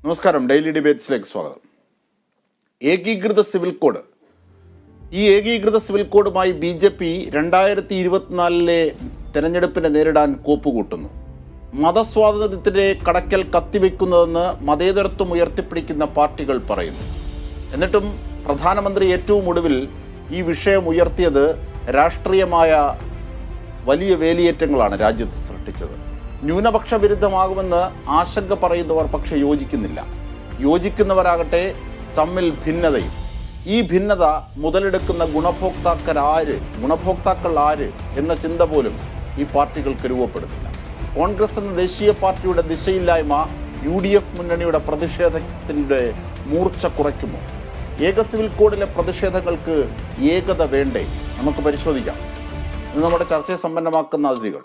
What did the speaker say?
നമസ്കാരം, ഡെയിലി ഡിബേറ്റ്സിലേക്ക് സ്വാഗതം. ഏകീകൃത സിവിൽ കോഡ്. ഈ ഏകീകൃത സിവിൽ കോഡുമായി BJP 2024 തെരഞ്ഞെടുപ്പിനെ നേരിടാൻ കോപ്പുകൂട്ടുന്നു. മതസ്വാതന്ത്ര്യത്തിൻ്റെ കടക്കൽ കത്തിവെക്കുന്നതെന്ന് മതേതരത്വം ഉയർത്തിപ്പിടിക്കുന്ന പാർട്ടികൾ പറയുന്നു. എന്നിട്ടും പ്രധാനമന്ത്രി ഏറ്റവും ഒടുവിൽ ഈ വിഷയം ഉയർത്തിയത് രാഷ്ട്രീയമായ വലിയ വേലിയേറ്റങ്ങളാണ് രാജ്യത്ത് സൃഷ്ടിച്ചത്. ന്യൂനപക്ഷ വിരുദ്ധമാകുമെന്ന് ആശങ്ക പറയുന്നവർ പക്ഷേ യോജിക്കുന്നില്ല. യോജിക്കുന്നവരാകട്ടെ തമ്മിൽ ഭിന്നതയും. ഈ ഭിന്നത മുതലെടുക്കുന്ന ഗുണഭോക്താക്കൾ ആര് എന്ന ചിന്ത പോലും ഈ പാർട്ടികൾക്ക് രൂപപ്പെടുന്നില്ല. കോൺഗ്രസ് എന്ന ദേശീയ പാർട്ടിയുടെ ദിശയില്ലായ്മ UDF മുന്നണിയുടെ പ്രതിഷേധത്തിൻ്റെ മൂർച്ച കുറയ്ക്കുമോ? ഏക സിവിൽ കോഡിലെ പ്രതിഷേധങ്ങൾക്ക് ഏകത വേണ്ടേ? നമുക്ക് പരിശോധിക്കാം. ഇന്ന് നമ്മുടെ ചർച്ചയെ സമ്പന്നമാക്കുന്ന അതിഥികൾ: